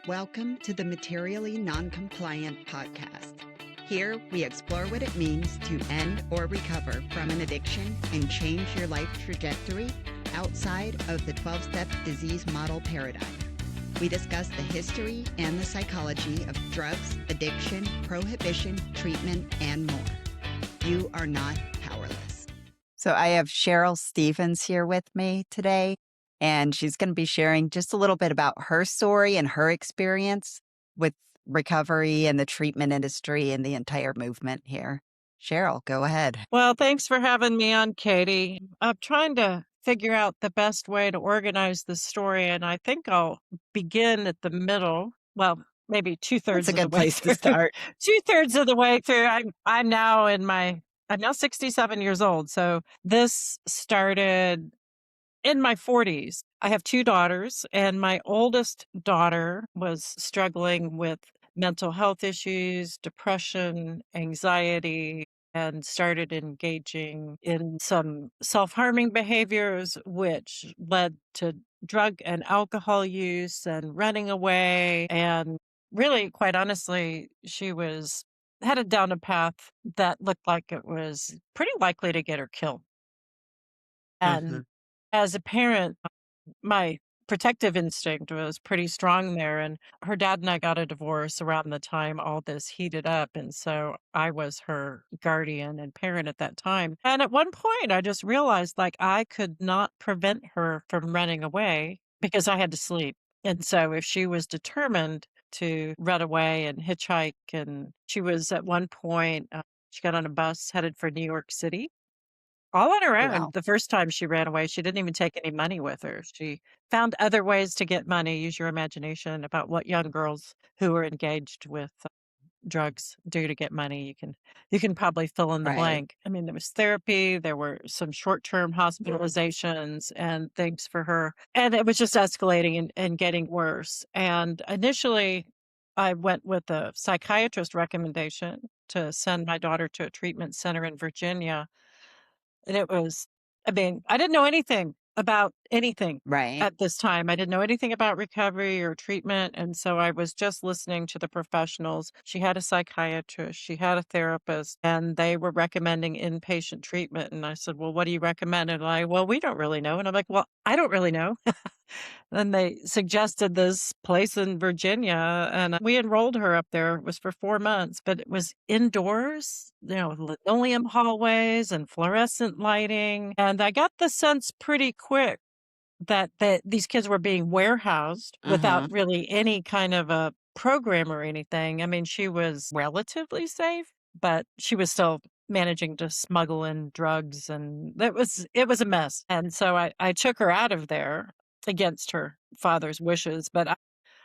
Welcome to the Materially Non-Compliant podcast. Here, we explore what it means to end or recover from an addiction and change your life trajectory outside of the 12-step disease model paradigm. We discuss the history and the psychology of drugs, addiction, prohibition, treatment, and more. You are not powerless. So I have Cheryl Stevens here with me today, and she's going to be sharing just a little bit about her story and her experience with recovery and the treatment industry and the entire movement here. Cheryl, go ahead. Well, thanks for having me on, Kati. I'm trying to figure out the best way to organize the story, and I think I'll begin at the middle. Well, maybe two-thirds That's a of the good way place through. to start. Two-thirds of the way through. I'm now I'm now 67 years old. So this started in my 40s. I have two daughters, and my oldest daughter was struggling with mental health issues, depression, anxiety, and started engaging in some self-harming behaviors, which led to drug and alcohol use and running away. And really, quite honestly, she was headed down a path that looked like it was pretty likely to get her killed. And as a parent, my protective instinct was pretty strong there. And her dad and I got a divorce around the time all this heated up. And so I was her guardian and parent at that time. And at one point, I just realized like I could not prevent her from running away because I had to sleep. And so if she was determined to run away and hitchhike, and she was at one point, she got on a bus headed for New York City all on her own. Wow. The first time she ran away, she didn't even take any money with her. She found other ways to get money. Use your imagination about what young girls who are engaged with drugs do to get money. You can probably fill in the Right. blank. I mean, there was therapy, there were some short-term hospitalizations and things for her. And it was just escalating and getting worse. And initially, I went with a psychiatrist recommendation to send my daughter to a treatment center in Virginia. And it was, I mean, I didn't know anything about anything Right. at this time. I didn't know anything about recovery or treatment. And so I was just listening to the professionals. She had a psychiatrist, she had a therapist, and they were recommending inpatient treatment. And I said, well, what do you recommend? And well, we don't really know. And I'm like, well, I don't really know. Then they suggested this place in Virginia, and we enrolled her up there. It was for 4 months, but it was indoors, linoleum hallways and fluorescent lighting. And I got the sense pretty quick that these kids were being warehoused without really any kind of a program or anything. I mean, she was relatively safe, but she was still managing to smuggle in drugs, and it was a mess. And so I took her out of there against her father's wishes, but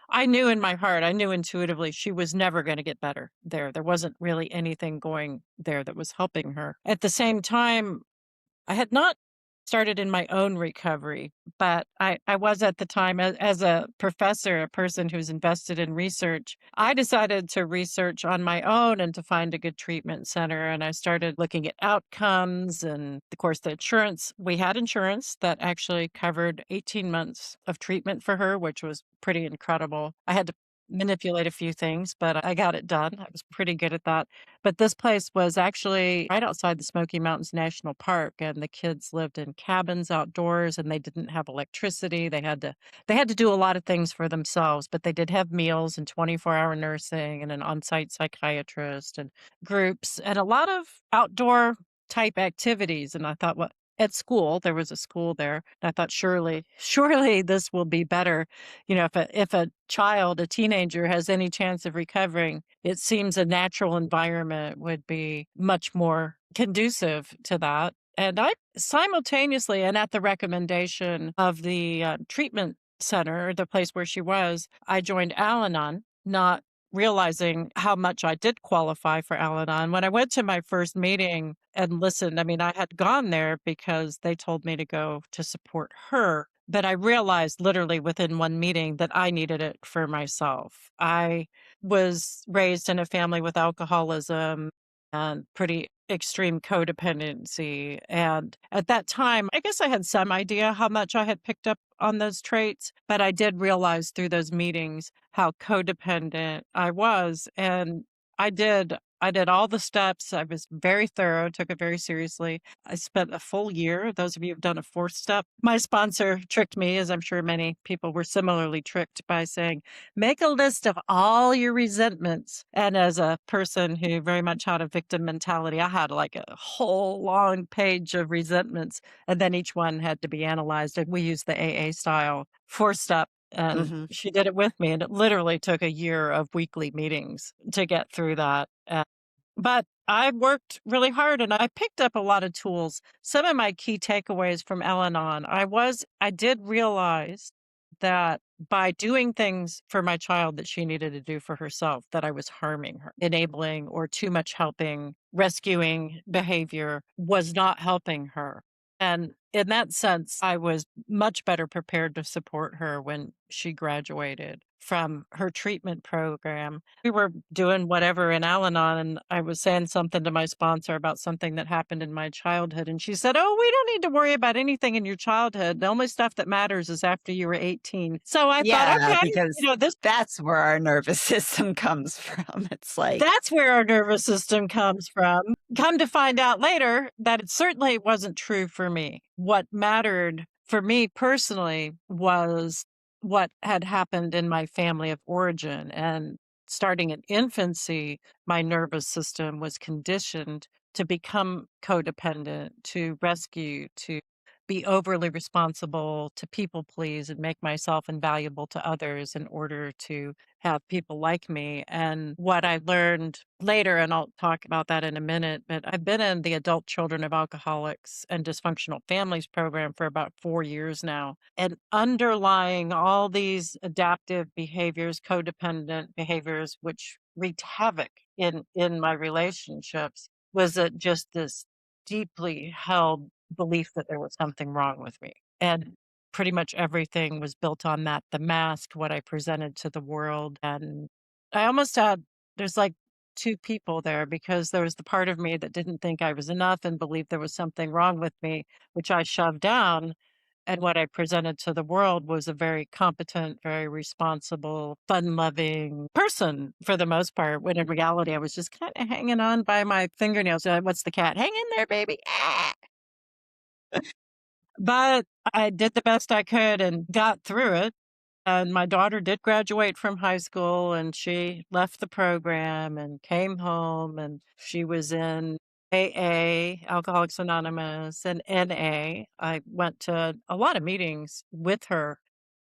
I knew in my heart, I knew intuitively she was never going to get better there. There wasn't really anything going there that was helping her. At the same time, I had not started in my own recovery, but I was at the time as a professor, a person who's invested in research. I decided to research on my own and to find a good treatment center. And I started looking at outcomes and, of course, the insurance. We had insurance that actually covered 18 months of treatment for her, which was pretty incredible. I had to manipulate a few things, but I got it done. I was pretty good at that. But this place was actually right outside the Smoky Mountains National Park, and the kids lived in cabins outdoors, and they didn't have electricity. They had to do a lot of things for themselves, but they did have meals and 24-hour nursing and an on-site psychiatrist and groups and a lot of outdoor type activities. And I thought, well, at school, there was a school there. And I thought, surely this will be better. If a child, a teenager has any chance of recovering, it seems a natural environment would be much more conducive to that. And I simultaneously, and at the recommendation of the treatment center, the place where she was, I joined Al-Anon, not realizing how much I did qualify for Al-Anon. When I went to my first meeting and listened, I mean, I had gone there because they told me to go to support her. But I realized literally within one meeting that I needed it for myself. I was raised in a family with alcoholism and pretty extreme codependency. And at that time, I guess I had some idea how much I had picked up on those traits, but I did realize through those meetings how codependent I was. And I did all the steps. I was very thorough, took it very seriously. I spent a full year. Those of you who've done a fourth step, my sponsor tricked me, as I'm sure many people were similarly tricked by saying, make a list of all your resentments. And as a person who very much had a victim mentality, I had like a whole long page of resentments. And then each one had to be analyzed. And we used the AA style four step. And Hmm. she did it with me. And it literally took a year of weekly meetings to get through that. But I worked really hard and I picked up a lot of tools. Some of my key takeaways from Al-Anon, I did realize that by doing things for my child that she needed to do for herself, that I was harming her. Enabling or too much helping, rescuing behavior was not helping her. And in that sense, I was much better prepared to support her when she graduated from her treatment program. We were doing whatever in Al-Anon, and I was saying something to my sponsor about something that happened in my childhood. And she said, oh, we don't need to worry about anything in your childhood. The only stuff that matters is after you were 18. So I thought, Yeah, okay, because this that's where our nervous system comes from. It's like, that's where our nervous system comes from. Come to find out later that it certainly wasn't true for me. What mattered for me personally was what had happened in my family of origin. And starting in infancy, my nervous system was conditioned to become codependent, to rescue, to be overly responsible, to people please, and make myself invaluable to others in order to have people like me. And what I learned later, and I'll talk about that in a minute, but I've been in the Adult Children of Alcoholics and Dysfunctional Families program for about 4 years now. And underlying all these adaptive behaviors, codependent behaviors, which wreaked havoc in my relationships, was it just this deeply held belief that there was something wrong with me. And pretty much everything was built on that, the mask, what I presented to the world. And I almost had, there's like two people there because there was the part of me that didn't think I was enough and believed there was something wrong with me, which I shoved down. And what I presented to the world was a very competent, very responsible, fun loving person for the most part. When in reality, I was just kind of hanging on by my fingernails. What's the cat? Hang in there, baby. Ah! But I did the best I could and got through it. And my daughter did graduate from high school and she left the program and came home and she was in AA, Alcoholics Anonymous, and NA. I went to a lot of meetings with her,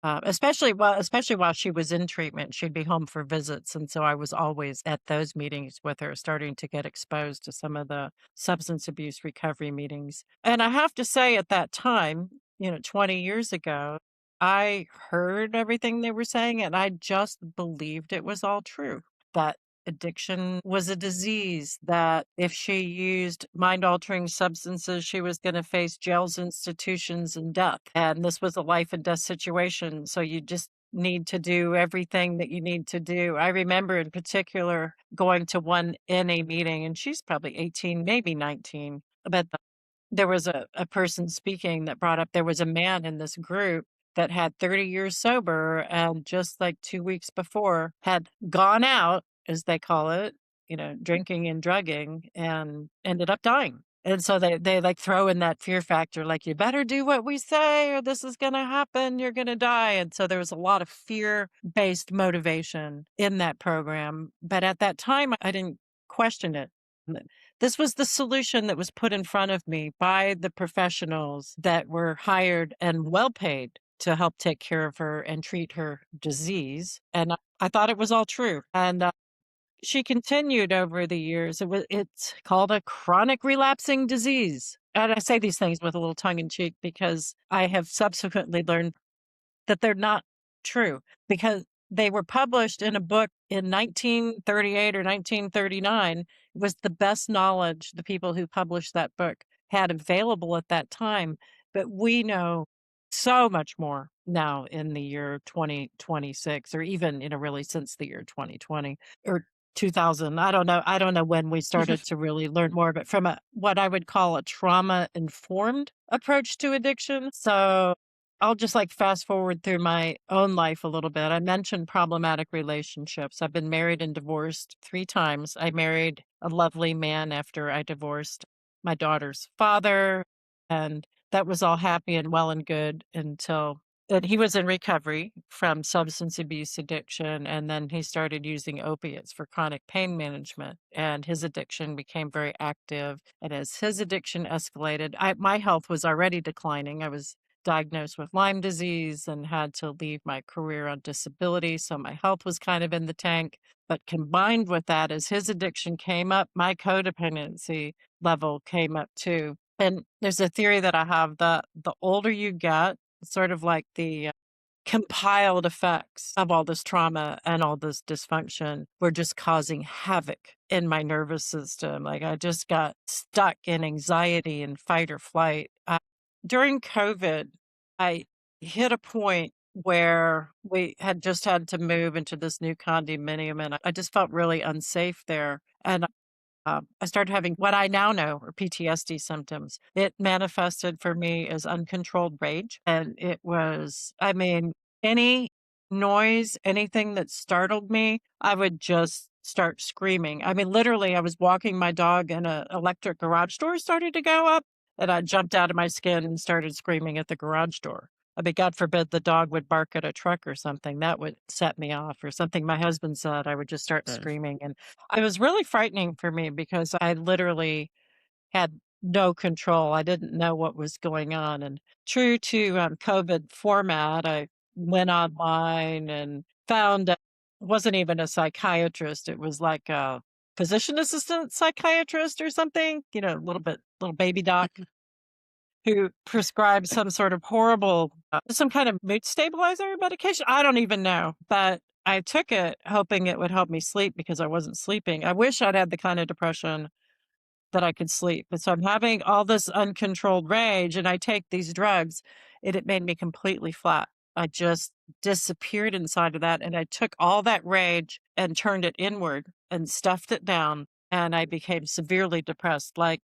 especially while she was in treatment. She'd be home for visits, and so I was always at those meetings with her, starting to get exposed to some of the substance abuse recovery meetings. And I have to say, at that time, 20 years ago, I heard everything they were saying, and I just believed it was all true. That addiction was a disease, that if she used mind altering substances, she was going to face jails, institutions, and death. And this was a life and death situation. So you just need to do everything that you need to do. I remember in particular going to one NA meeting, and she's probably 18, maybe 19, but there was a person speaking that brought up there was a man in this group that had 30 years sober and just like 2 weeks before had gone out, as they call it, drinking and drugging and ended up dying. And so they like throw in that fear factor, like, you better do what we say or this is going to happen. You're going to die. And so there was a lot of fear based motivation in that program. But at that time, I didn't question it. This was the solution that was put in front of me by the professionals that were hired and well paid to help take care of her and treat her disease. And I thought it was all true. And she continued over the years. It's called a chronic relapsing disease. And I say these things with a little tongue in cheek because I have subsequently learned that they're not true because they were published in a book in 1938 or 1939. It was the best knowledge the people who published that book had available at that time. But we know so much more now in the year 2026, or even, really since the year 2020 or 2000. I don't know when we started to really learn more of it from a what I would call a trauma-informed approach to addiction. So, I'll just, like, fast forward through my own life a little bit. I mentioned problematic relationships. I've been married and divorced 3 times. I married a lovely man after I divorced my daughter's father, and that was all happy and well and good until and he was in recovery from substance abuse addiction, and then he started using opiates for chronic pain management, and his addiction became very active. And as his addiction escalated, my health was already declining. I was diagnosed with Lyme disease and had to leave my career on disability, so my health was kind of in the tank. But combined with that, as his addiction came up, my codependency level came up too. And there's a theory that I have that the older you get, sort of like the compiled effects of all this trauma and all this dysfunction were just causing havoc in my nervous system. Like I just got stuck in anxiety and fight or flight. During COVID, I hit a point where we had just had to move into this new condominium and I just felt really unsafe there. And I started having what I now know are PTSD symptoms. It manifested for me as uncontrolled rage. And it was, I mean, any noise, anything that startled me, I would just start screaming. I mean, literally, I was walking my dog and an electric garage door started to go up, and I jumped out of my skin and started screaming at the garage door. I mean, God forbid the dog would bark at a truck or something. That would set me off, or something my husband said. I would just start Yes. screaming. And it was really frightening for me because I literally had no control. I didn't know what was going on. And true to COVID format, I went online and found it wasn't even a psychiatrist. It was like a physician assistant psychiatrist or something, you know, little baby doc who prescribed some sort of horrible, some kind of mood stabilizer medication. I don't even know, but I took it hoping it would help me sleep because I wasn't sleeping. I wish I'd had the kind of depression that I could sleep. But so I'm having all this uncontrolled rage and I take these drugs and it made me completely flat. I just disappeared inside of that. And I took all that rage and turned it inward and stuffed it down. And I became severely depressed, like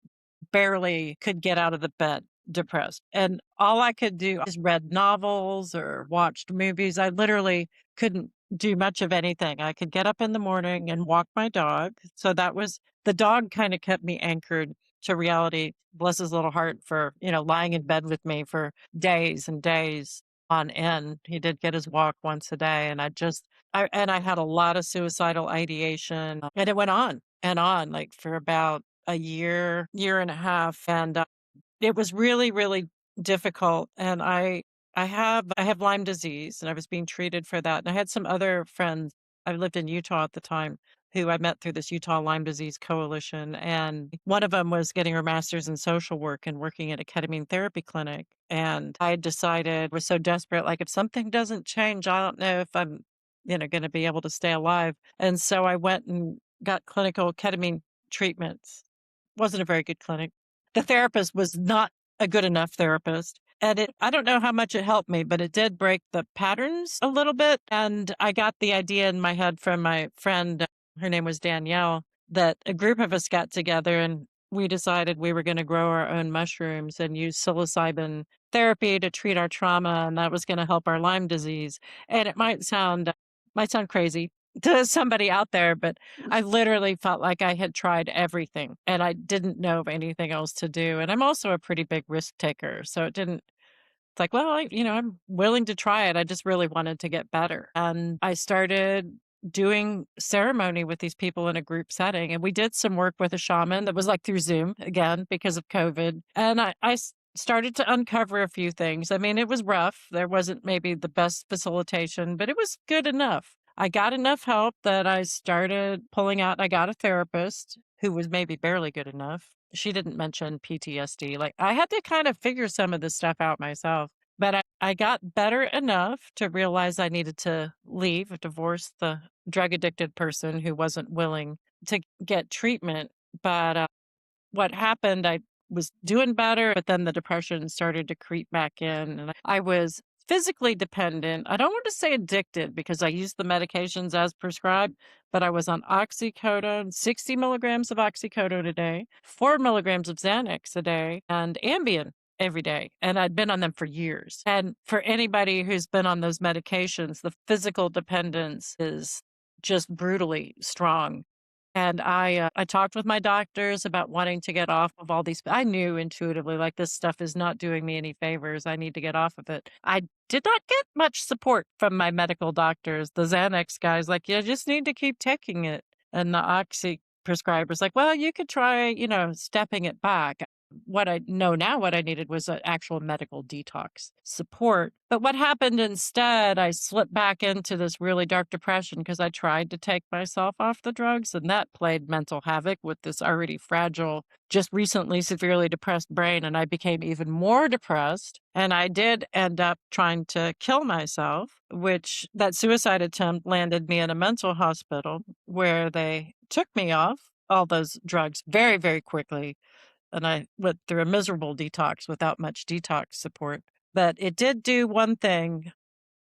barely could get out of the bed depressed. And all I could do is read novels or watched movies. I literally couldn't do much of anything. I could get up in the morning and walk my dog. So that was the dog kind of kept me anchored to reality. Bless his little heart for, you know, lying in bed with me for days and days on end. He did get his walk once a day. And I had a lot of suicidal ideation and it went on like for about a year and a half. And it was really, really difficult. And I have Lyme disease and I was being treated for that. And I had some other friends. I lived in Utah at the time who I met through this Utah Lyme Disease Coalition. And one of them was getting her master's in social work and working at a ketamine therapy clinic. And I decided, was so desperate, like if something doesn't change, I don't know if I'm, you know, going to be able to stay alive. And so I went and got clinical ketamine treatments. Wasn't a very good clinic. The therapist was not a good enough therapist. And I don't know how much it helped me, but it did break the patterns a little bit. And I got the idea in my head from my friend, her name was Danielle, that a group of us got together and we decided we were going to grow our own mushrooms and use psilocybin therapy to treat our trauma. And that was going to help our Lyme disease. And it might sound crazy to somebody out there, but I literally felt like I had tried everything and I didn't know of anything else to do. And I'm also a pretty big risk taker. So it's like, well, I'm willing to try it. I just really wanted to get better. And I started doing ceremony with these people in a group setting. And we did some work with a shaman that was like through Zoom again because of COVID. And I started to uncover a few things. I mean, it was rough. There wasn't maybe the best facilitation, but it was good enough. I got enough help that I started pulling out. I got a therapist who was maybe barely good enough. She didn't mention PTSD. Like I had to kind of figure some of this stuff out myself. But I got better enough to realize I needed to leave, divorce the drug addicted person who wasn't willing to get treatment. But what happened, I was doing better, but then the depression started to creep back in. And I was physically dependent. I don't want to say addicted because I used the medications as prescribed, but I was on oxycodone, 60 milligrams of oxycodone a day, 4 milligrams of Xanax a day, and Ambien every day. And I'd been on them for years. And for anybody who's been on those medications, the physical dependence is just brutally strong. And I talked with my doctors about wanting to get off of all these. I knew intuitively, like, this stuff is not doing me any favors. I need to get off of it. I did not get much support from my medical doctors. The Xanax guys, like, you just need to keep taking it. And the oxy prescribers, like, well, you could try, stepping it back. What I know now, what I needed was an actual medical detox support. But what happened instead, I slipped back into this really dark depression because I tried to take myself off the drugs, and that played mental havoc with this already fragile, just recently severely depressed brain. And I became even more depressed. And I did end up trying to kill myself, which that suicide attempt landed me in a mental hospital where they took me off all those drugs very, very quickly. And I went through a miserable detox without much detox support. But it did do one thing.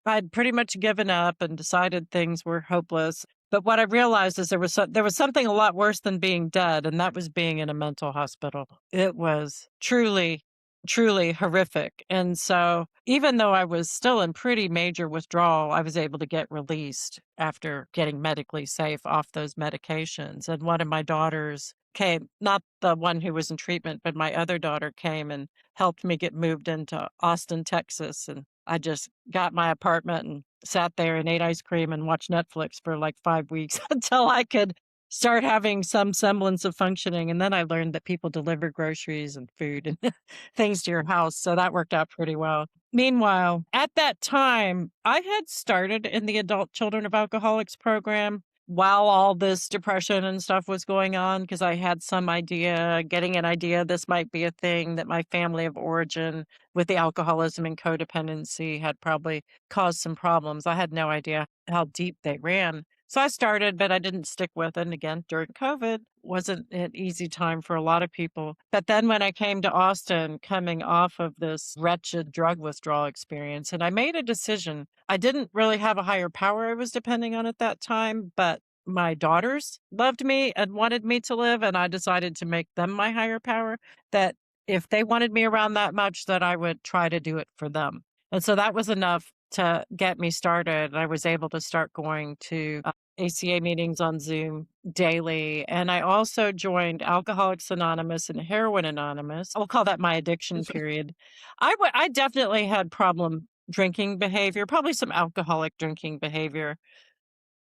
I'd pretty much given up and decided things were hopeless. But what I realized is there was something a lot worse than being dead, and that was being in a mental hospital. It was truly, truly horrific. And so even though I was still in pretty major withdrawal, I was able to get released after getting medically safe off those medications. And one of my daughters came, not the one who was in treatment, but my other daughter came and helped me get moved into Austin, Texas. And I just got my apartment and sat there and ate ice cream and watched Netflix for like 5 weeks until I could start having some semblance of functioning. And then I learned that people deliver groceries and food and things to your house. So that worked out pretty well. Meanwhile, at that time, I had started in the Adult Children of Alcoholics program while all this depression and stuff was going on, because I had some idea, getting an idea this might be a thing, that my family of origin with the alcoholism and codependency had probably caused some problems. I had no idea how deep they ran. So I started, but I didn't stick with it. And again, during COVID, wasn't an easy time for a lot of people. But then when I came to Austin, coming off of this wretched drug withdrawal experience, and I made a decision. I didn't really have a higher power I was depending on at that time, but my daughters loved me and wanted me to live, and I decided to make them my higher power, that if they wanted me around that much, that I would try to do it for them. And so that was enough to get me started. I was able to start going to ACA meetings on Zoom daily. And I also joined Alcoholics Anonymous and Heroin Anonymous. I'll call that my addiction period. I definitely had problem drinking behavior, probably some alcoholic drinking behavior.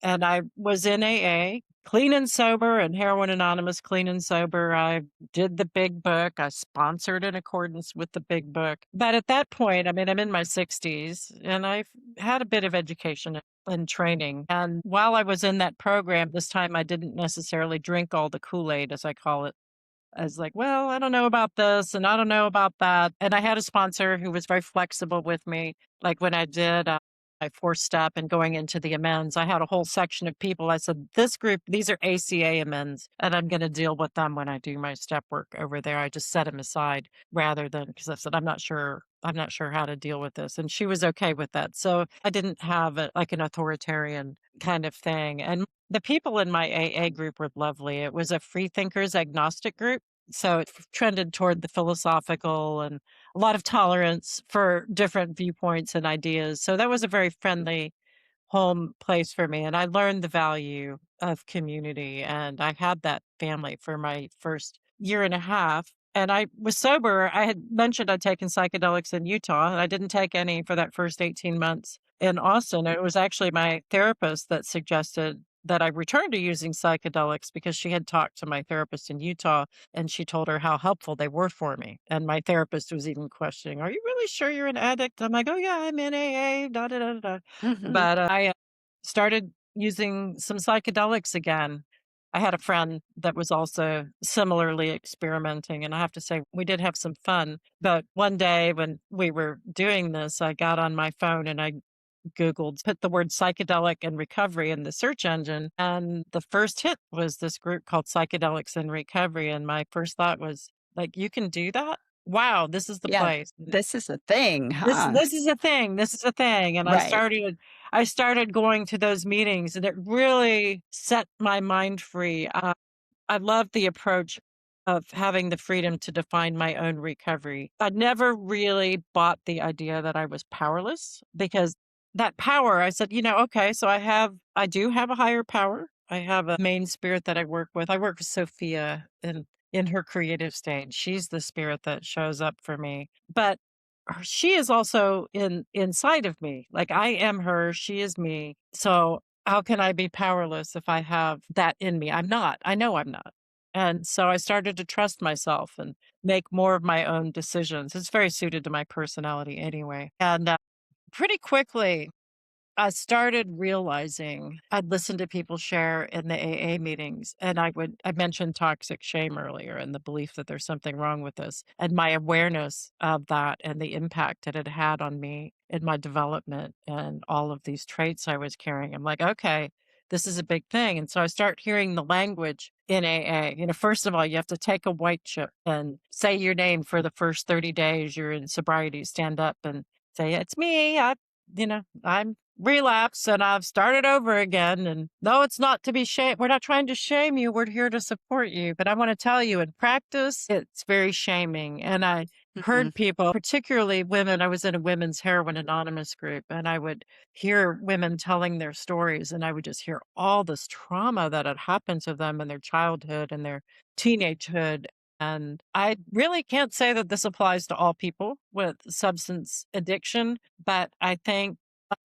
And I was in AA, clean and sober, and Heroin Anonymous, clean and sober. I did the big book. I sponsored in accordance with the big book. But at that point, I mean, I'm in my 60s, and I've had a bit of education and training. And while I was in that program, this time I didn't necessarily drink all the Kool-Aid, as I call it. I was like, well, I don't know about this and I don't know about that. And I had a sponsor who was very flexible with me. Like when I did my fourth step and going into the amends, I had a whole section of people. I said, this group, these are ACA amends, and I'm going to deal with them when I do my step work over there. I just set them aside rather than, because I said, I'm not sure how to deal with this. And she was okay with that. So I didn't have like an authoritarian kind of thing. And the people in my AA group were lovely. It was a free thinkers agnostic group. So it trended toward the philosophical and a lot of tolerance for different viewpoints and ideas. So that was a very friendly home place for me. And I learned the value of community. And I had that family for my first year and a half. And I was sober. I had mentioned I'd taken psychedelics in Utah, and I didn't take any for that first 18 months in Austin. It was actually my therapist that suggested that I return to using psychedelics because she had talked to my therapist in Utah and she told her how helpful they were for me. And my therapist was even questioning, are you really sure you're an addict? I'm like, oh, yeah, I'm in AA, da da da da. Mhm. But I started using some psychedelics again. I had a friend that was also similarly experimenting, and I have to say, we did have some fun. But one day when we were doing this, I got on my phone and I Googled, put the word psychedelic and recovery in the search engine. And the first hit was this group called Psychedelics and Recovery. And my first thought was, like, you can do that? wow, this is the Yeah, place. this is a thing, This huh? this is a thing, this is a thing, and Right. I started going to those meetings, and it really set my mind free. I love the approach of having the freedom to define my own recovery. I never really bought the idea that I was powerless because that power, I said, okay, so I do have a higher power. I have a main spirit that I work with. I work with Sophia in her creative stage. She's the spirit that shows up for me. But she is also inside of me. Like I am her, she is me. So how can I be powerless if I have that in me? I'm not. I know I'm not. And so I started to trust myself and make more of my own decisions. It's very suited to my personality anyway. And pretty quickly, I started realizing I'd listen to people share in the AA meetings, and I mentioned toxic shame earlier and the belief that there's something wrong with this, and my awareness of that and the impact it had had on me in my development and all of these traits I was carrying. I'm like, okay, this is a big thing. And so I start hearing the language in AA. First of all, you have to take a white chip and say your name for the first 30 days you're in sobriety, stand up and say, it's me. I'm relapse and I've started over again. And no, it's not to be shame. We're not trying to shame you. We're here to support you. But I want to tell you in practice, it's very shaming. And I Mhm. heard people, particularly women, I was in a women's heroin anonymous group and I would hear women telling their stories and I would just hear all this trauma that had happened to them in their childhood and their teenagehood. And I really can't say that this applies to all people with substance addiction, but I think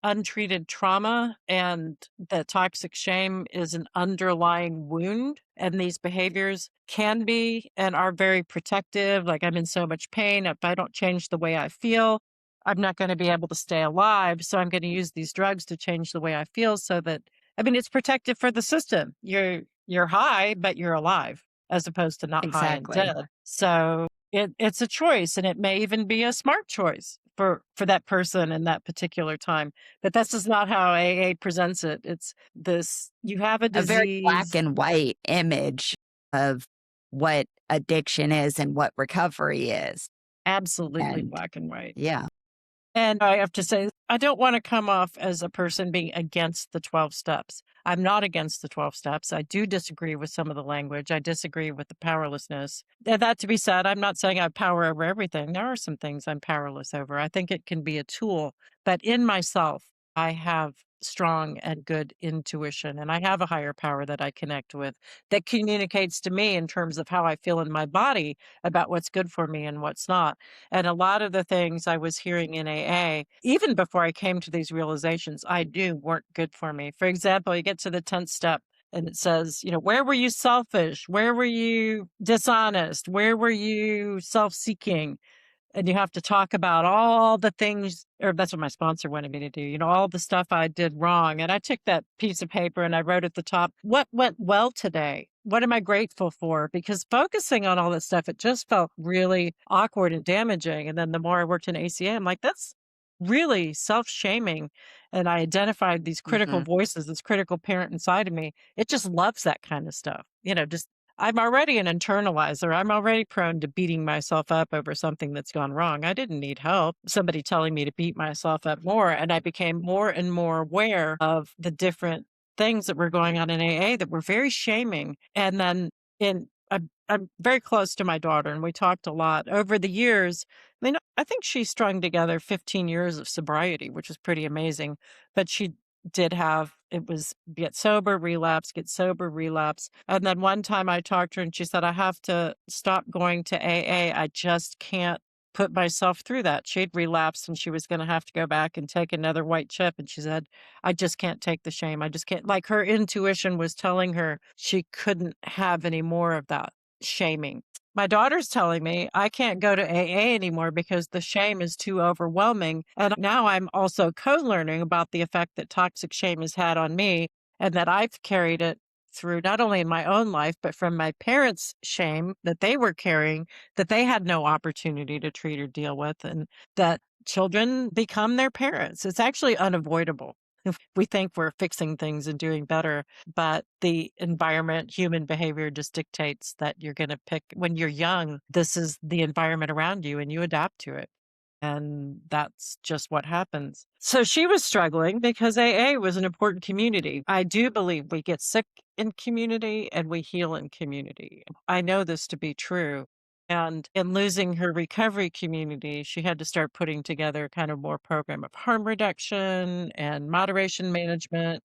untreated trauma and the toxic shame is an underlying wound. And these behaviors can be and are very protective. Like, I'm in so much pain. If I don't change the way I feel, I'm not going to be able to stay alive. So I'm going to use these drugs to change the way I feel so that, it's protective for the system. You're high, but you're alive as opposed to not high and Exactly. dead. So it's a choice, and it may even be a smart choice for that person in that particular time. But that's just not how AA presents it. It's this: you have a A very black disease. and white image of what addiction is and what recovery is. Absolutely And black and white. yeah, And I have to say, I don't want to come off as a person being against the 12 steps. I'm not against the 12 steps. I do disagree with some of the language. I disagree with the powerlessness. And that to be said, I'm not saying I have power over everything. There are some things I'm powerless over. I think it can be a tool. But in myself, I have strong and good intuition, and I have a higher power that I connect with that communicates to me in terms of how I feel in my body about what's good for me and what's not. And a lot of the things I was hearing in AA, even before I came to these realizations, I knew weren't good for me. For example, you get to the 10th step and it says, where were you selfish? Where were you dishonest? Where were you self seeking? And you have to talk about all the things, or that's what my sponsor wanted me to do, all the stuff I did wrong. And I took that piece of paper and I wrote at the top, what went well today? What am I grateful for? Because focusing on all that stuff, it just felt really awkward and damaging. And then the more I worked in ACA, I'm like, that's really self-shaming. And I identified these critical mhm, voices, this critical parent inside of me. It just loves that kind of stuff. Just I'm already an internalizer. I'm already prone to beating myself up over something that's gone wrong. I didn't need help. Somebody telling me to beat myself up more. And I became more and more aware of the different things that were going on in AA that were very shaming. And then I'm very close to my daughter, and we talked a lot over the years. I think she strung together 15 years of sobriety, which was pretty amazing. But she did have it was get sober, relapse, get sober, relapse. And then one time I talked to her and she said, I have to stop going to AA. I just can't put myself through that. She'd relapsed and she was going to have to go back and take another white chip. And she said, I just can't take the shame. I just can't. Like, her intuition was telling her she couldn't have any more of that shaming. My daughter's telling me I can't go to AA anymore because the shame is too overwhelming. And now I'm also co-learning about the effect that toxic shame has had on me, and that I've carried it through not only in my own life, but from my parents' shame that they were carrying, that they had no opportunity to treat or deal with, and that children become their parents. It's actually unavoidable. We think we're fixing things and doing better, but the environment, human behavior just dictates that you're going to pick when you're young. This is the environment around you and you adapt to it. And that's just what happens. So she was struggling because AA was an important community. I do believe we get sick in community and we heal in community. I know this to be true. And in losing her recovery community, she had to start putting together kind of more program of harm reduction and moderation management,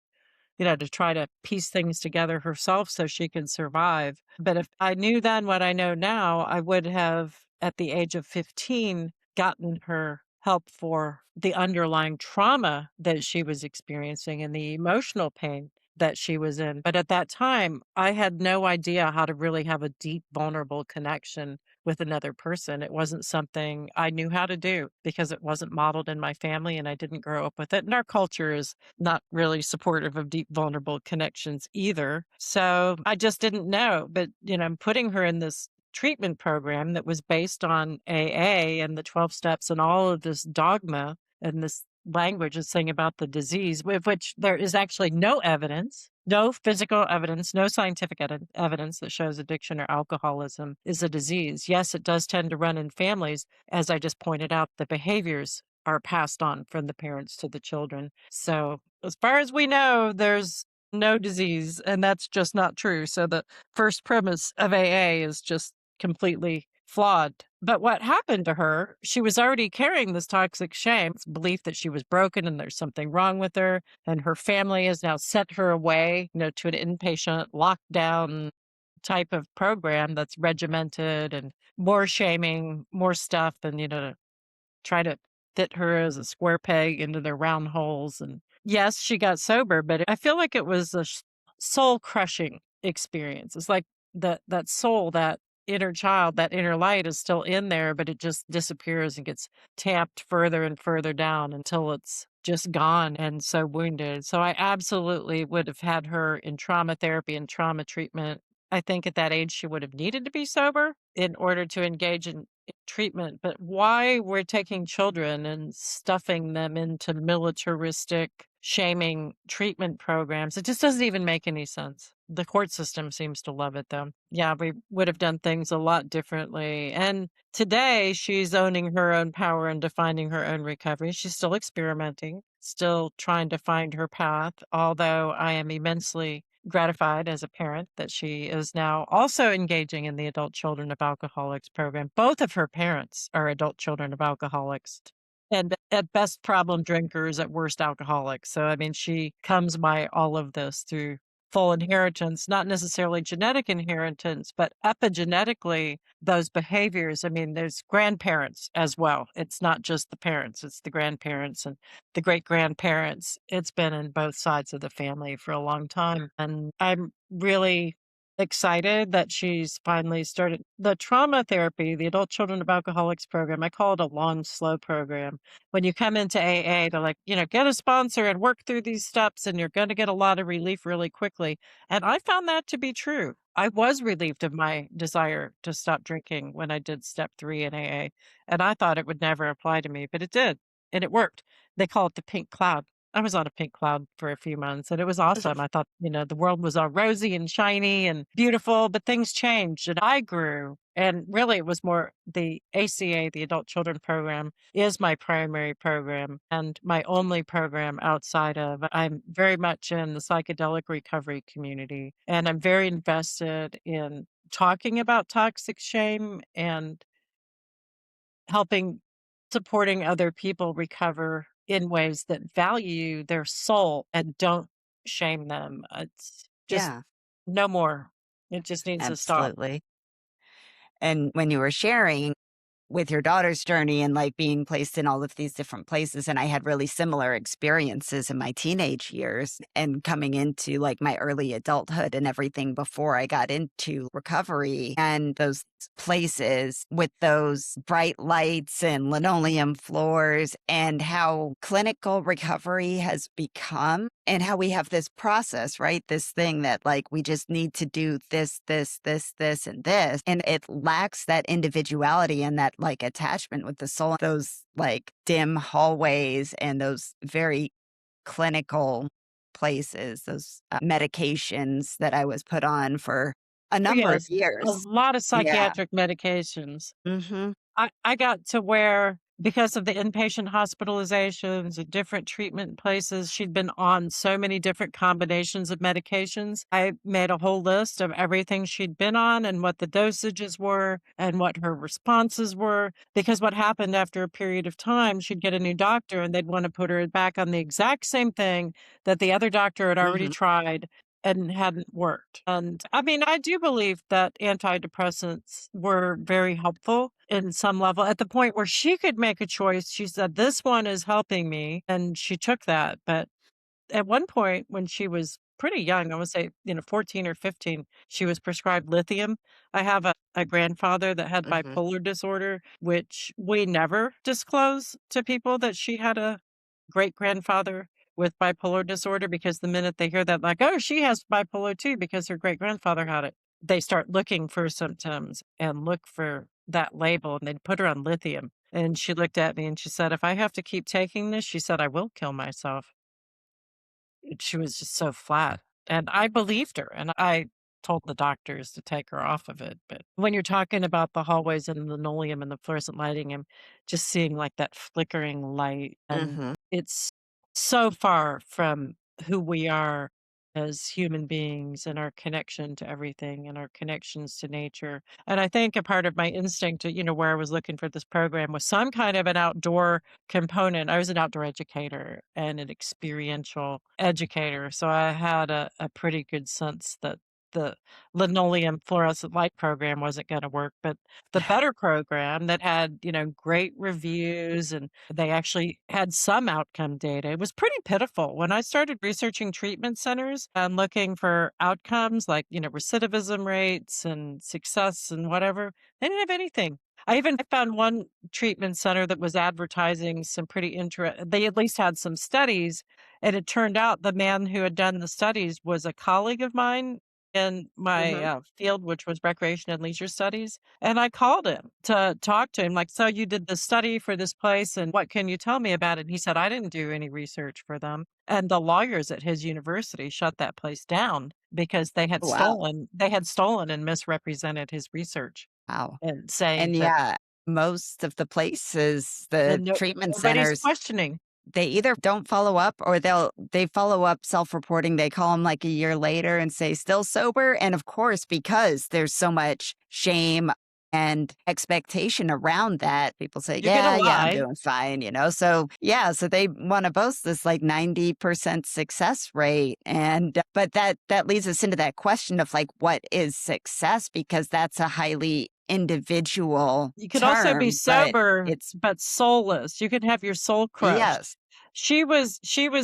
to try to piece things together herself so she could survive. But if I knew then what I know now, I would have, at the age of 15, gotten her help for the underlying trauma that she was experiencing and the emotional pain that she was in. But at that time, I had no idea how to really have a deep, vulnerable connection with another person. It wasn't something I knew how to do because it wasn't modeled in my family and I didn't grow up with it. And our culture is not really supportive of deep, vulnerable connections either. So I just didn't know. But, I'm putting her in this treatment program that was based on AA and the 12 steps and all of this dogma and this language is saying about the disease, with which there is actually no evidence, no physical evidence, no scientific evidence that shows addiction or alcoholism is a disease. Yes, it does tend to run in families. As I just pointed out, the behaviors are passed on from the parents to the children. So as far as we know, there's no disease, and that's just not true. So the first premise of AA is just completely flawed. But what happened to her, she was already carrying this toxic shame, this belief that she was broken and there's something wrong with her. And her family has now sent her away, to an inpatient lockdown type of program that's regimented and more shaming, more stuff, and, to try to fit her as a square peg into their round holes. And yes, she got sober, but I feel like it was a soul crushing experience. It's like that soul, that inner child, that inner light is still in there, but it just disappears and gets tapped further and further down until it's just gone and so wounded. So I absolutely would have had her in trauma therapy and trauma treatment. I think at that age she would have needed to be sober in order to engage in treatment. But why we're taking children and stuffing them into militaristic shaming treatment programs, it just doesn't even make any sense. The court system seems to love it, though. Yeah, we would have done things a lot differently. And today, she's owning her own power and defining her own recovery. She's still experimenting, still trying to find her path, although I am immensely gratified as a parent that she is now also engaging in the Adult Children of Alcoholics program. Both of her parents are adult children of alcoholics. And at best problem drinkers, at worst alcoholics. So, I mean, she comes by all of this through full inheritance, not necessarily genetic inheritance, but epigenetically, those behaviors. I mean, there's grandparents as well. It's not just the parents, it's the grandparents and the great grandparents. It's been in both sides of the family for a long time. And I'm really excited that she's finally started the trauma therapy, the Adult Children of Alcoholics program. I call it a long, slow program. When you come into AA, they're like, get a sponsor and work through these steps, and you're going to get a lot of relief really quickly. And I found that to be true. I was relieved of my desire to stop drinking when I did step 3 in AA, and I thought it would never apply to me, but it did, and it worked. They call it the pink cloud. I was on a pink cloud for a few months and it was awesome. I thought, the world was all rosy and shiny and beautiful, but things changed and I grew. And really, it was more the ACA, the Adult Children Program, is my primary program and my only program outside of. I'm very much in the psychedelic recovery community and I'm very invested in talking about toxic shame and supporting other people recover in ways that value their soul and don't shame them. It's just Yeah, no more. It just needs to stop. absolutely. And when you were sharing with your daughter's journey and like being placed in all of these different places, and I had really similar experiences in my teenage years and coming into like my early adulthood and everything before I got into recovery, and those places with those bright lights and linoleum floors, and how clinical recovery has become, and how we have this process, right? This thing that like we just need to do this, and this. And it lacks that individuality and that like attachment with the soul, those like dim hallways and those very clinical places, those medications that I was put on for a Oh, number of yes. A years. lot of Yeah. psychiatric medications. Mhm. I got to where, because of the inpatient hospitalizations and different treatment places, she'd been on so many different combinations of medications. I made a whole list of everything she'd been on and what the dosages were and what her responses were. Because what happened after a period of time, she'd get a new doctor and they'd want to put her back on the exact same thing that the other doctor had already Mhm. tried and hadn't worked. And I mean, I do believe that antidepressants were very helpful in some level at the point where she could make a choice. She said, "This one is helping me." And she took that. But at one point when she was pretty young, I would say, 14 or 15, she was prescribed lithium. I have a grandfather that had Mhm. bipolar disorder, which we never disclose to people that she had a great grandfather with bipolar disorder, because the minute they hear that, like, oh, she has bipolar too because her great grandfather had it, they start looking for symptoms and look for that label and they'd put her on lithium. And she looked at me and she said, if I have to keep taking this, she said, I will kill myself. She was just so flat, and I believed her, and I told the doctors to take her off of it. But when you're talking about the hallways and the linoleum and the fluorescent lighting and just seeing, like, that flickering light, and Mhm. it's so far from who we are as human beings and our connection to everything and our connections to nature. And I think a part of my instinct to, where I was looking for this program was some kind of an outdoor component. I was an outdoor educator and an experiential educator, so I had a pretty good sense that the linoleum fluorescent light program wasn't gonna work, but the better program that had, great reviews and they actually had some outcome data. It was pretty pitiful. When I started researching treatment centers and looking for outcomes like, recidivism rates and success and whatever, they didn't have anything. I found one treatment center that was advertising some pretty they at least had some studies, and it turned out the man who had done the studies was a colleague of mine in my, Mhm. field, which was recreation and leisure studies, and I called him to talk to him, like, "So you did this study for this place, and what can you tell me about it?" And he said, "I didn't do any research for them." And the lawyers at his university shut that place down because Wow. they had stolen and misrepresented his research Wow. and saying And that yeah, most of the places, the and treatment nobody's centers, questioning. they either don't follow up or they follow up self-reporting. They call them like a year later and say, "Still sober?" And of course, because there's so much shame and expectation around that, people say, You're gonna "Yeah, yeah, I'm lie. doing fine," you know? So, yeah, so they wanna boast this like 90% success rate. And but that leads us into that question of like, what is success? Because that's a highly individual You could also be term, but sober, it's but soulless. You could have your soul crushed. yes. She was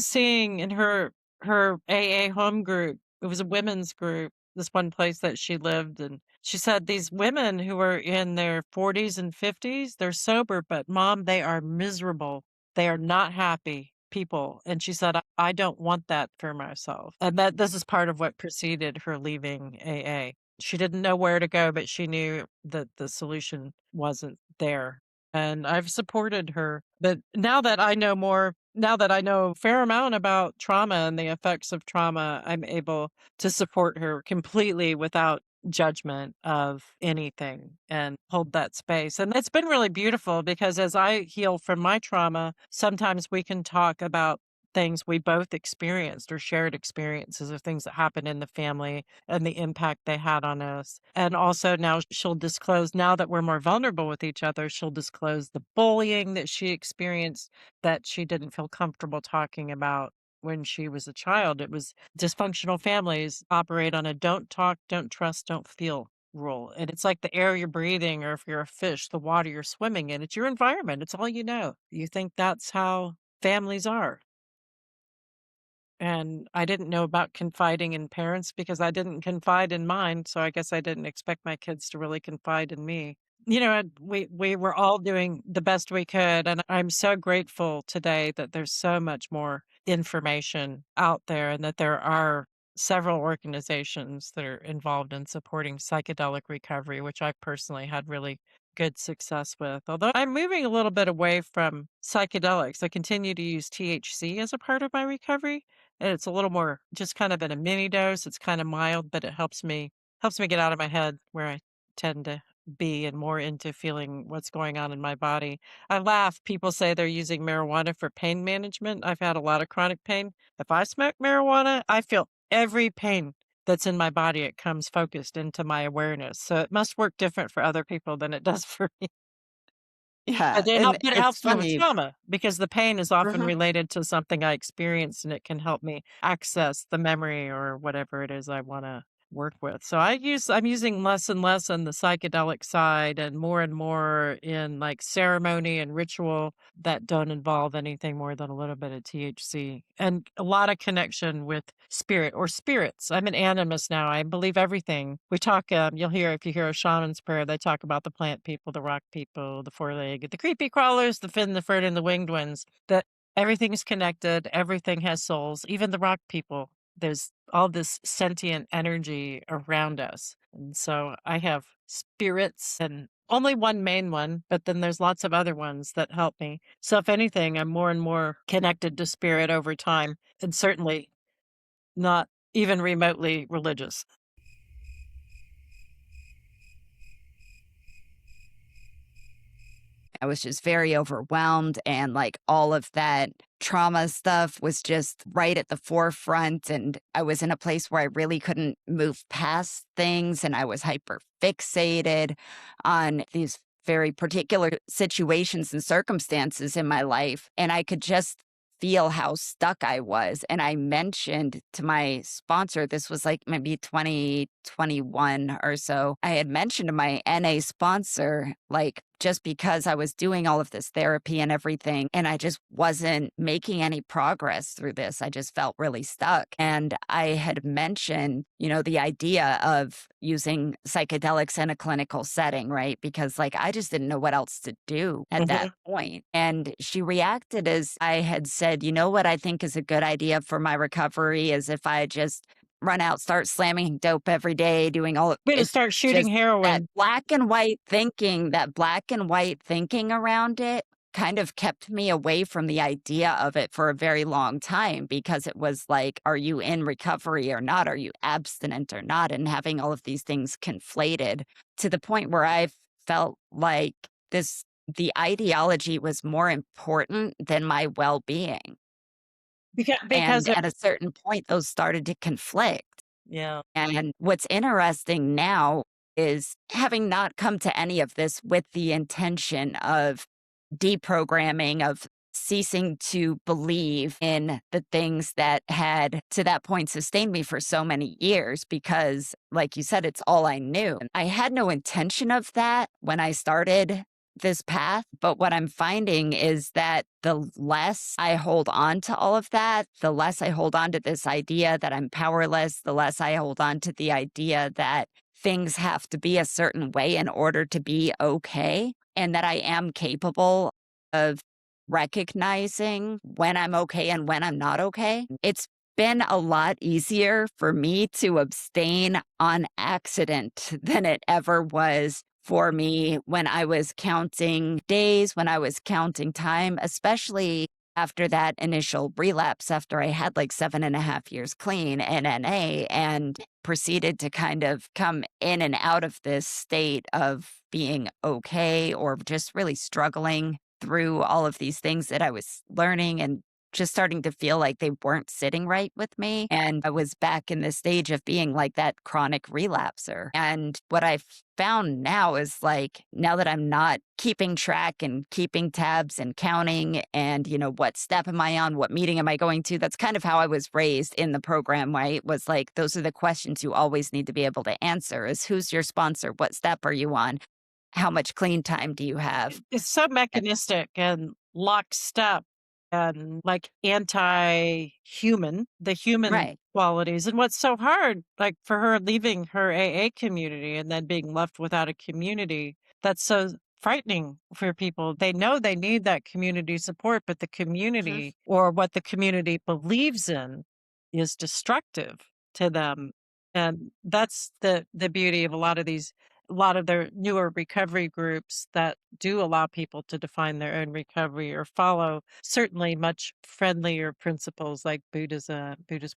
seeing in her AA home group, it was a women's group, this one place that she lived, and she said, "These women who are in their 40s and 50s, they're sober, but mom, they are miserable. They are not happy people." And she said, "I don't want that for myself." And that this is part of what preceded her leaving AA. She didn't know where to go, but she knew that the solution wasn't there. And I've supported her. But now that I know a fair amount about trauma and the effects of trauma, I'm able to support her completely without judgment of anything and hold that space. And it's been really beautiful because as I heal from my trauma, sometimes we can talk about things we both experienced or shared experiences of things that happened in the family and the impact they had on us. And also now she'll disclose, now that we're more vulnerable with each other, she'll disclose the bullying that she experienced that she didn't feel comfortable talking about when she was a child. It was dysfunctional families operate on a don't talk, don't trust, don't feel rule. And it's like the air you're breathing, or if you're a fish, the water you're swimming in. It's your environment. It's all you know. You think that's how families are. And I didn't know about confiding in parents because I didn't confide in mine, so I guess I didn't expect my kids to really confide in me. And we were all doing the best we could, and I'm so grateful today that there's so much more information out there and that there are several organizations that are involved in supporting psychedelic recovery, which I personally had really good success with. Although I'm moving a little bit away from psychedelics. I continue to use THC as a part of my recovery, and it's a little more just kind of in a mini dose. It's kind of mild, but it helps me get out of my head where I tend to be and more into feeling what's going on in my body. I laugh. People say they're using marijuana for pain management. I've had a lot of chronic pain. If I smoke marijuana, I feel every pain that's in my body. It comes focused into my awareness. So it must work different for other people than it does for me. Yeah, But and it it's helps me with funny. trauma because the pain is often Mhm. related to something I experienced, and it can help me access the memory or whatever it is I wanna work with. So I'm using less and less on the psychedelic side and more in, like, ceremony and ritual that don't involve anything more than a little bit of THC, and a lot of connection with spirit or spirits. I'm an animist now. I believe everything. We talk, you'll hear if you hear a shaman's prayer, they talk about the plant people, the rock people, the four-legged, the creepy crawlers, the fin, the fern, and the winged ones, that everything is connected, everything has souls, even the rock people. There's all this sentient energy around us. And so I have spirits and only one main one, but then there's lots of other ones that help me. So if anything, I'm more and more connected to spirit over time, and certainly not even remotely religious. I was just very overwhelmed, and like all of that trauma stuff was just right at the forefront. And I was in a place where I really couldn't move past things. And I was hyper fixated on these very particular situations and circumstances in my life. And I could just feel how stuck I was. And I mentioned to my sponsor, this was like maybe 2021 or so. I had mentioned to my NA sponsor, like, just because I was doing all of this therapy and everything, and I just wasn't making any progress through this. I just felt really stuck. And I had mentioned, the idea of using psychedelics in a clinical setting, right? Because like I just didn't know what else to do at that Mhm. point. And she reacted as I had said, you know what I think is a good idea for my recovery is if I just run out, start slamming dope every day, doing all of Way to it's start shooting just that heroin. black and white thinking around it kind of kept me away from the idea of it for a very long time because it was like, are you in recovery or not? Are you abstinent or not? And having all of these things conflated to the point where I felt like the ideology was more important than my well being. Because And it at a certain point, those started to conflict. yeah. And what's interesting now is having not come to any of this with the intention of deprogramming, of ceasing to believe in the things that had to that point sustained me for so many years, because, like you said, it's all I knew. I had no intention of that when I started this path. But what I'm finding is that the less I hold on to all of that, the less I hold on to this idea that I'm powerless, the less I hold on to the idea that things have to be a certain way in order to be okay, and that I am capable of recognizing when I'm okay and when I'm not okay. It's been a lot easier for me to abstain on accident than it ever was for me when I was counting days, when I was counting time, especially after that initial relapse, after I had like 7.5 years clean in NA and proceeded to kind of come in and out of this state of being okay or just really struggling through all of these things that I was learning and just starting to feel like they weren't sitting right with me. And I was back in the stage of being like that chronic relapser. And what I've found now is like, now that I'm not keeping track and keeping tabs and counting and, what step am I on? What meeting am I going to? That's kind of how I was raised in the program, right? Was like, those are the questions you always need to be able to answer is who's your sponsor? What step are you on? How much clean time do you have? It's so mechanistic and lockstep and like anti-human, the human Right. qualities. And what's so hard, like for her leaving her AA community and then being left without a community, that's so frightening for people. They know they need that community support, but the Mhm. community or what the community believes in is destructive to them. And that's the beauty of a lot of these a lot of their newer recovery groups that do allow people to define their own recovery or follow certainly much friendlier principles like Buddhist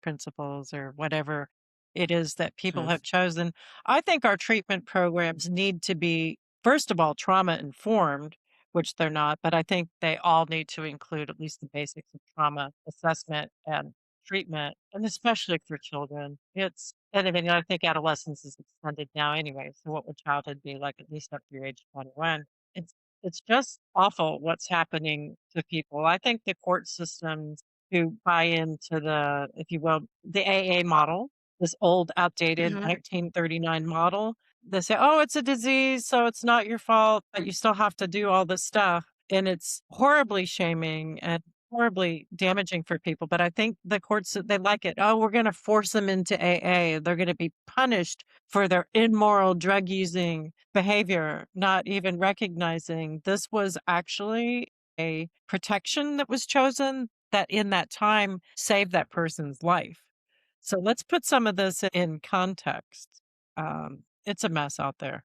principles or whatever it is that people have Yes. chosen. I think our treatment programs need to be, first of all, trauma informed, which they're not, but I think they all need to include at least the basics of trauma assessment and treatment, and especially for children. And I mean, I think adolescence is extended now anyway. So what would childhood be like at least up to your age 21? It's it's just awful what's happening to people. I think the court systems who buy into the, if you will, the AA model, this old, outdated Mhm. 1939 model, they say, oh, it's a disease, so it's not your fault, but you still have to do all this stuff. And it's horribly shaming and horribly damaging for people. But I think the courts, they like it. Oh, we're going to force them into AA. They're going to be punished for their immoral drug using behavior, not even recognizing this was actually a protection that was chosen that in that time saved that person's life. So let's put some of this in context. It's a mess out there.